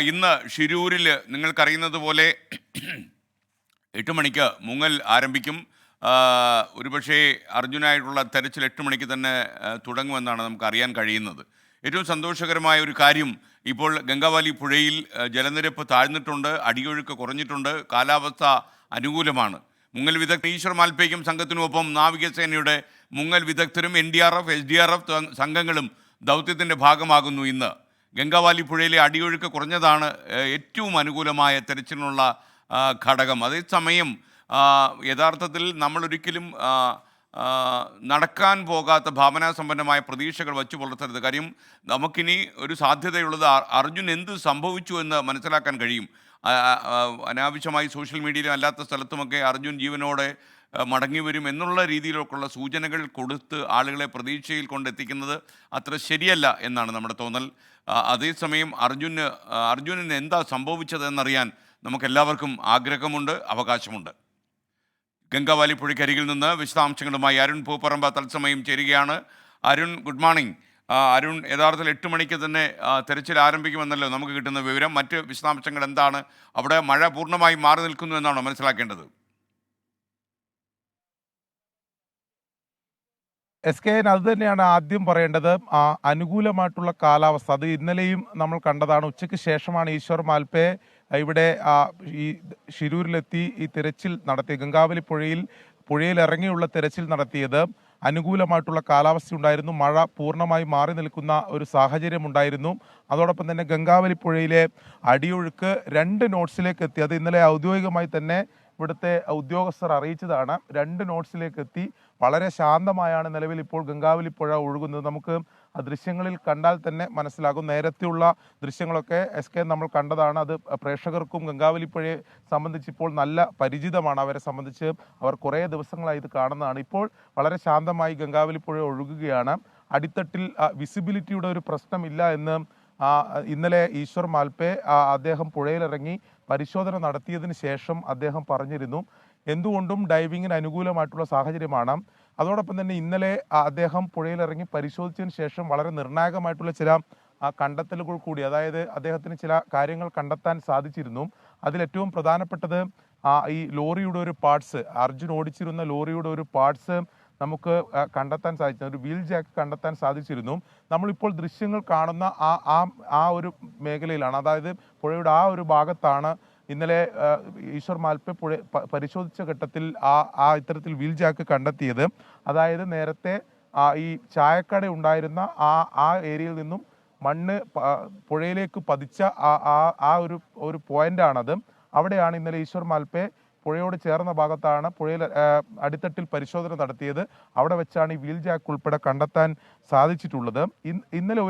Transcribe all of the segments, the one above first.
ഇന്ന് ഷിരൂരിൽ നിങ്ങൾക്കറിയുന്നത് പോലെ 8 മണിക്ക് മുങ്ങൽ ആരംഭിക്കും. ഒരുപക്ഷേ അർജുനായിട്ടുള്ള തെരച്ചിൽ 8 മണിക്ക് തന്നെ തുടങ്ങുമെന്നാണ് നമുക്ക് അറിയാൻ കഴിയുന്നത്. ഏറ്റവും സന്തോഷകരമായ ഒരു കാര്യം, ഇപ്പോൾ ഗംഗാവാലി പുഴയിൽ ജലനിരപ്പ് താഴ്ന്നിട്ടുണ്ട്, അടിയൊഴുക്ക് കുറഞ്ഞിട്ടുണ്ട്, കാലാവസ്ഥ അനുകൂലമാണ്. മുങ്ങൽ വിദഗ്ധ ഈശ്വർ മാൽപ്പയ്ക്കും സംഘത്തിനുമൊപ്പം നാവികസേനയുടെ മുങ്ങൽ വിദഗ്ധരും NDRF SDRF സംഘങ്ങളും ദൗത്യത്തിൻ്റെ ഭാഗമാകുന്നു. ഇന്ന് ഗംഗാവാലി പുഴയിലെ അടിയൊഴുക്ക് കുറഞ്ഞതാണ് ഏറ്റവും അനുകൂലമായ തെരച്ചിലിനുള്ള ഘടകം. അതേസമയം യഥാർത്ഥത്തിൽ നമ്മളൊരിക്കലും നടക്കാൻ പോകാത്ത ഭാവനാസമ്പന്നമായ പ്രതീക്ഷകൾ വച്ചു പുലർത്തരുത്. കാര്യം നമുക്കിനി ഒരു സാധ്യതയുള്ളത് അർജുൻ എന്ത് സംഭവിച്ചു എന്ന് മനസ്സിലാക്കാൻ കഴിയും. അനാവശ്യമായി സോഷ്യൽ മീഡിയയിലും അല്ലാത്ത സ്ഥലത്തുമൊക്കെ അർജുൻ ജീവനോടെ മടങ്ങി വരും എന്നുള്ള രീതിയിലൊക്കെയുള്ള സൂചനകൾ കൊടുത്ത് ആളുകളെ പ്രതീക്ഷയിൽ കൊണ്ടെത്തിക്കുന്നത് അത്ര ശരിയല്ല എന്നാണ് നമ്മുടെ തോന്നൽ. അതേസമയം അർജുനന് എന്താ സംഭവിച്ചതെന്നറിയാൻ നമുക്കെല്ലാവർക്കും ആഗ്രഹമുണ്ട്, അവകാശമുണ്ട്. ഗംഗാവാലി പുഴയ്ക്കരികിൽ നിന്ന് വിശദാംശങ്ങളുമായി അരുൺ പൂപ്പറമ്പ തത്സമയം ചേരുകയാണ്. Arun, good morning. അരുൺ, യഥാർത്ഥത്തിൽ 8 മണിക്ക് തന്നെ തെരച്ചിൽ ആരംഭിക്കുമെന്നല്ലോ നമുക്ക് കിട്ടുന്ന വിവരം. മറ്റ് വിശദാംശങ്ങൾ എന്താണ്? അവിടെ മഴ പൂർണ്ണമായും മാറി നിൽക്കുന്നു എന്നാണോ മനസ്സിലാക്കേണ്ടത്? SKN അത് തന്നെയാണ് ആദ്യം പറയേണ്ടത്. അനുകൂലമായിട്ടുള്ള കാലാവസ്ഥ അത് ഇന്നലെയും നമ്മൾ കണ്ടതാണ്. ഉച്ചയ്ക്ക് ശേഷമാണ് ഈശ്വർ മാൽപ്പെ ഇവിടെ ഈ ഷിരൂരിലെത്തി ഈ തിരച്ചിൽ നടത്തി ഗംഗാവലി പുഴയിൽ ഇറങ്ങിയുള്ള തിരച്ചിൽ നടത്തിയത്. അനുകൂലമായിട്ടുള്ള കാലാവസ്ഥ ഉണ്ടായിരുന്നു, മഴ പൂർണ്ണമായി മാറി നിൽക്കുന്ന ഒരു സാഹചര്യം ഉണ്ടായിരുന്നു. അതോടൊപ്പം തന്നെ ഗംഗാവലി പുഴയിലെ അടിയൊഴുക്ക് 2 നോട്ട്സിലേക്ക് എത്തി. അത് ഇന്നലെ ഔദ്യോഗികമായി തന്നെ ഇവിടുത്തെ ഉദ്യോഗസ്ഥർ അറിയിച്ചതാണ്. 2 നോട്ട്സിലേക്ക് എത്തി. വളരെ ശാന്തമായാണ് നിലവിൽ ഇപ്പോൾ ഗംഗാവലി പുഴ ഒഴുകുന്നത്. നമുക്ക് ആ ദൃശ്യങ്ങളിൽ കണ്ടാൽ തന്നെ മനസ്സിലാകും. നേരത്തെയുള്ള ദൃശ്യങ്ങളൊക്കെ SK നമ്മൾ കണ്ടതാണ്. അത് പ്രേക്ഷകർക്കും ഗംഗാവലി പുഴയെ സംബന്ധിച്ച് ഇപ്പോൾ നല്ല പരിചിതമാണ്. അവരെ സംബന്ധിച്ച് അവർ കുറേ ദിവസങ്ങളായി ഇത് കാണുന്നതാണ്. ഇപ്പോൾ വളരെ ശാന്തമായി ഗംഗാവലി പുഴ ഒഴുകുകയാണ്. അടിത്തട്ടിൽ വിസിബിലിറ്റിയുടെ ഒരു പ്രശ്നമില്ല എന്ന് ഇന്നലെ ഈശ്വർ മാൽപ്പെ അദ്ദേഹം പുഴയിലിറങ്ങി പരിശോധന നടത്തിയതിന് ശേഷം അദ്ദേഹം പറഞ്ഞിരുന്നു. എന്തുകൊണ്ടും ഡൈവിങ്ങിന് അനുകൂലമായിട്ടുള്ള സാഹചര്യമാണ്. അതോടൊപ്പം തന്നെ ഇന്നലെ അദ്ദേഹം പുഴയിലിറങ്ങി പരിശോധിച്ചതിന് ശേഷം വളരെ നിർണായകമായിട്ടുള്ള ചില കണ്ടെത്തലുകൾ കൂടി, അതായത് അദ്ദേഹത്തിന് ചില കാര്യങ്ങൾ കണ്ടെത്താൻ സാധിച്ചിരുന്നു. അതിലേറ്റവും പ്രധാനപ്പെട്ടത് ഈ ലോറിയുടെ ഒരു പാർട്സ്, അർജുൻ ഓടിച്ചിരുന്ന ലോറിയുടെ ഒരു പാർട്സ് നമുക്ക് കണ്ടെത്താൻ സാധിച്ചു. ഒരു വീൽ ജാക്ക് കണ്ടെത്താൻ സാധിച്ചിരുന്നു. നമ്മളിപ്പോൾ ദൃശ്യങ്ങൾ കാണുന്ന ആ ഒരു മേഖലയിലാണ്, അതായത് പുഴയുടെ ആ ഒരു ഭാഗത്താണ് ഇന്നലെ ഈശ്വർ മാൽപ്പെ പരിശോധിച്ച ഘട്ടത്തിൽ ഇത്തരത്തിൽ വീൽ ജാക്ക് കണ്ടെത്തിയത്. അതായത് നേരത്തെ ഈ ചായക്കട ഉണ്ടായിരുന്ന ആ ഏരിയയിൽ നിന്നും മണ്ണ് പുഴയിലേക്ക് പതിച്ച ഒരു പോയിന്റാണത്. അവിടെയാണ് ഇന്നലെ ഈശ്വർ മാൽപ്പെ പുഴയോട് ചേർന്ന ഭാഗത്താണ് പുഴയിൽ അടിത്തട്ടിൽ പരിശോധന നടത്തിയത്. അവിടെ വെച്ചാണ് ഈ വീൽ ജാക്ക് ഉൾപ്പെടെ കണ്ടെത്താൻ സാധിച്ചിട്ടുള്ളത്. ഇന്നലെ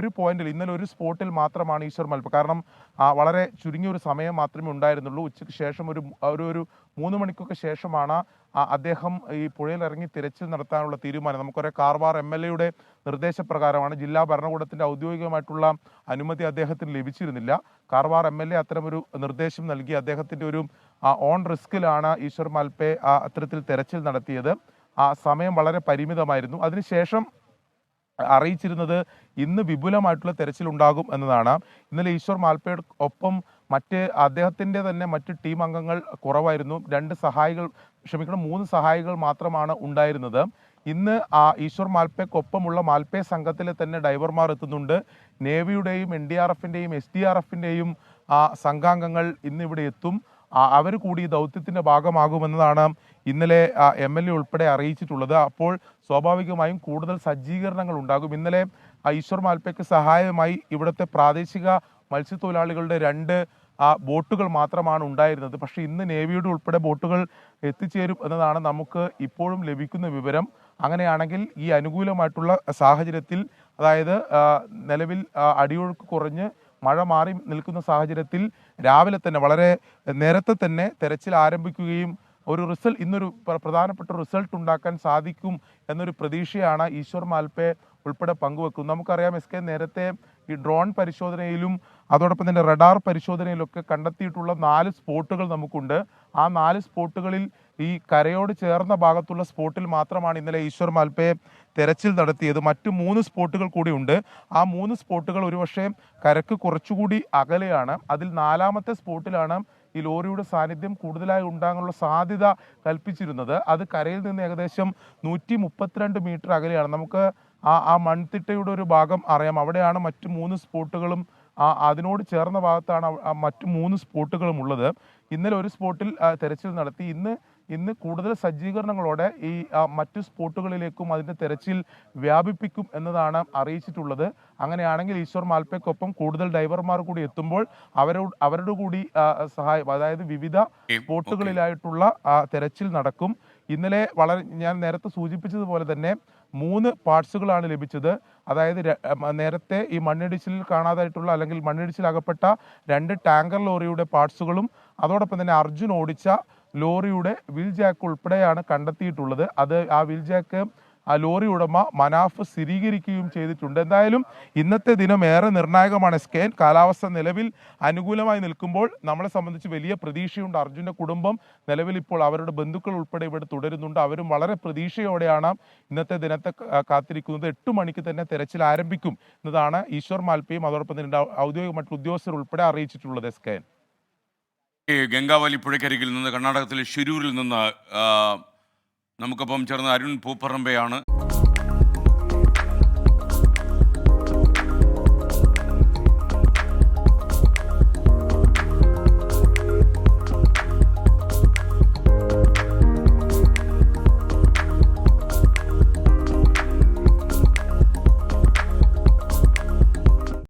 ഒരു സ്പോട്ടിൽ മാത്രമാണ് ഈശ്വർ മാൽപ്പെ, കാരണം വളരെ ചുരുങ്ങിയ ഒരു സമയം മാത്രമേ ഉണ്ടായിരുന്നുള്ളൂ. ഉച്ചയ്ക്ക് ശേഷം ഒരു 3 മണിക്കൊക്കെ ശേഷമാണ് അദ്ദേഹം ഈ പുഴയിൽ ഇറങ്ങി തിരച്ചിൽ നടത്താനുള്ള തീരുമാനം. നമുക്കറിയാം, കാർവാർ MLA നിർദ്ദേശപ്രകാരമാണ്. ജില്ലാ ഭരണകൂടത്തിന്റെ ഔദ്യോഗികമായിട്ടുള്ള അനുമതി അദ്ദേഹത്തിന് ലഭിച്ചിരുന്നില്ല. കാർവാർ MLA അത്തരമൊരു നിർദ്ദേശം നൽകി. അദ്ദേഹത്തിന്റെ ഒരു ഓൺ റിസ്കിലാണ് ഈശ്വർ മാൽപ്പെ അത്തരത്തിൽ തെരച്ചിൽ നടത്തിയത്. സമയം വളരെ പരിമിതമായിരുന്നു. അതിനുശേഷം അറിയിച്ചിരുന്നത് ഇന്ന് വിപുലമായിട്ടുള്ള തെരച്ചിൽ ഉണ്ടാകും എന്നതാണ്. ഇന്നലെ ഈശ്വർ മാൽപ്പയുടെ ഒപ്പം അദ്ദേഹത്തിന്റെ തന്നെ മറ്റ് ടീം അംഗങ്ങൾ കുറവായിരുന്നു. 3 സഹായികൾ മാത്രമാണ് ഉണ്ടായിരുന്നത്. ഇന്ന് ഈശ്വർ മാൽപ്പയ്ക്കൊപ്പമുള്ള മാൽപ്പെ സംഘത്തിലെ തന്നെ ഡൈവർമാർ എത്തുന്നുണ്ട്. നേവിയുടെയും NDRFന്റെയും SDRFന്റെയും സംഘാംഗങ്ങൾ ഇന്നിവിടെ എത്തും. അവർ കൂടി ഈ ദൗത്യത്തിന്റെ ഭാഗമാകുമെന്നതാണ് ഇന്നലെ MLA ഉൾപ്പെടെ അറിയിച്ചിട്ടുള്ളത്. അപ്പോൾ സ്വാഭാവികമായും കൂടുതൽ സജ്ജീകരണങ്ങൾ ഉണ്ടാകും. ഇന്നലെ ഈശ്വർ മാൽപ്പയ്ക്ക് സഹായമായി ഇവിടുത്തെ പ്രാദേശിക മത്സ്യത്തൊഴിലാളികളുടെ 2 ബോട്ടുകൾ മാത്രമാണ് ഉണ്ടായിരുന്നത്. പക്ഷേ ഇന്ന് നേവിയുടെ ഉൾപ്പെടെ ബോട്ടുകൾ എത്തിച്ചേരും എന്നതാണ് നമുക്ക് ഇപ്പോഴും ലഭിക്കുന്ന വിവരം. അങ്ങനെയാണെങ്കിൽ ഈ അനുകൂലമായിട്ടുള്ള സാഹചര്യത്തിൽ, അതായത് നിലവിൽ അടിയൊഴുക്ക് കുറഞ്ഞ് മഴ മാറി നിൽക്കുന്ന സാഹചര്യത്തിൽ രാവിലെ തന്നെ വളരെ നേരത്തെ തന്നെ തെരച്ചിൽ ആരംഭിക്കുകയും ഇന്നൊരു പ്രധാനപ്പെട്ട റിസൾട്ട് ഉണ്ടാക്കാൻ സാധിക്കും എന്നൊരു പ്രതീക്ഷയാണ് ഈശ്വർ മാൽപ്പെ ഉൾപ്പെടെ പങ്കുവെക്കുന്നത്. നമുക്കറിയാം, SK നേരത്തെ ഈ ഡ്രോൺ പരിശോധനയിലും അതോടൊപ്പം തന്നെ റഡാർ പരിശോധനയിലൊക്കെ കണ്ടെത്തിയിട്ടുള്ള 4 സ്പോട്ടുകൾ നമുക്കുണ്ട്. ആ 4 സ്പോട്ടുകളിൽ ഈ കരയോട് ചേർന്ന ഭാഗത്തുള്ള സ്പോട്ടിൽ മാത്രമാണ് ഇന്നലെ ഈശ്വർ മാൽപ്പയെ തെരച്ചിൽ നടത്തിയത്. മറ്റു 3 സ്പോട്ടുകൾ കൂടിയുണ്ട്. ആ 3 സ്പോട്ടുകൾ ഒരുപക്ഷെ കരക്ക് കുറച്ചുകൂടി അകലെയാണ്. അതിൽ 4ാമത്തെ സ്പോട്ടിലാണ് ഈ ലോറിയുടെ സാന്നിധ്യം കൂടുതലായി ഉണ്ടാകാനുള്ള സാധ്യത കൽപ്പിച്ചിരുന്നത്. അത് കരയിൽ നിന്ന് ഏകദേശം 132 മീറ്റർ അകലെയാണ്. നമുക്ക് ആ മൺതിട്ടയുടെ ഒരു ഭാഗം അറിയാം. അവിടെയാണ് മറ്റു 3 സ്പോട്ടുകളും അതിനോട് ചേർന്ന ഭാഗത്താണ് മറ്റു 3 സ്പോട്ടുകളും ഉള്ളത്. ഇന്നലെ ഒരു സ്പോട്ടിൽ തെരച്ചിൽ നടത്തി. ഇന്ന് കൂടുതൽ സജ്ജീകരണങ്ങളോടെ ഈ മറ്റു സ്പോട്ടുകളിലേക്കും അതിൻ്റെ തെരച്ചിൽ വ്യാപിപ്പിക്കും എന്നതാണ് അറിയിച്ചിട്ടുള്ളത്. അങ്ങനെയാണെങ്കിൽ ഈശ്വർ മാൽപ്പയ്ക്കൊപ്പം കൂടുതൽ ഡൈവർമാർ കൂടി എത്തുമ്പോൾ അവരുടെ കൂടി സഹായം, അതായത് വിവിധ സ്പോട്ടുകളിലായിട്ടുള്ള തെരച്ചിൽ നടക്കും. ഇന്നലെ ഞാൻ നേരത്തെ സൂചിപ്പിച്ചതുപോലെ തന്നെ 3 പാർട്സുകളാണ് ലഭിച്ചത്. അതായത് നേരത്തെ ഈ മണ്ണിടിച്ചിലിൽ കാണാതായിട്ടുള്ള അല്ലെങ്കിൽ മണ്ണിടിച്ചിലകപ്പെട്ട 2 ടാങ്കർ ലോറിയുടെ പാർട്സുകളും അതോടൊപ്പം തന്നെ അർജുൻ ഓടിച്ച ലോറിയുടെ വീൽ ജാക്ക് ഉൾപ്പെടെയാണ് കണ്ടെത്തിയിട്ടുള്ളത്. ആ വീൽ ജാക്ക് ലോറി ഉടമ മനാഫ് സ്ഥിരീകരിക്കുകയും ചെയ്തിട്ടുണ്ട്. എന്തായാലും ഇന്നത്തെ ദിനം ഏറെ നിർണായകമാണ്. സ്കെയിൻ കാലാവസ്ഥ നിലവിൽ അനുകൂലമായി നിൽക്കുമ്പോൾ നമ്മളെ സംബന്ധിച്ച് വലിയ പ്രതീക്ഷയുണ്ട്. അർജുൻ്റെ കുടുംബം നിലവിൽ ഇപ്പോൾ അവരുടെ ബന്ധുക്കൾ ഉൾപ്പെടെ ഇവിടെ തുടരുന്നുണ്ട്. അവരും വളരെ പ്രതീക്ഷയോടെയാണ് ഇന്നത്തെ ദിനത്തെ കാത്തിരിക്കുന്നത്. 8 മണിക്ക് തന്നെ തെരച്ചിൽ ആരംഭിക്കും എന്നതാണ് ഈശ്വർ മാൽപ്പയും അതോടൊപ്പം തന്നെ ഔദ്യോഗിക മറ്റു ഉദ്യോഗസ്ഥർ ഉൾപ്പെടെ അറിയിച്ചിട്ടുള്ളത്. സ്കെയിൻ ഗംഗാവലി പുഴയ്ക്കരികിൽ നിന്ന് കർണാടകത്തിലെ ഷിരൂരിൽ നിന്ന് നമുക്കൊപ്പം ചേർന്ന അരുൺ പൂപ്പറമ്പയാണ്.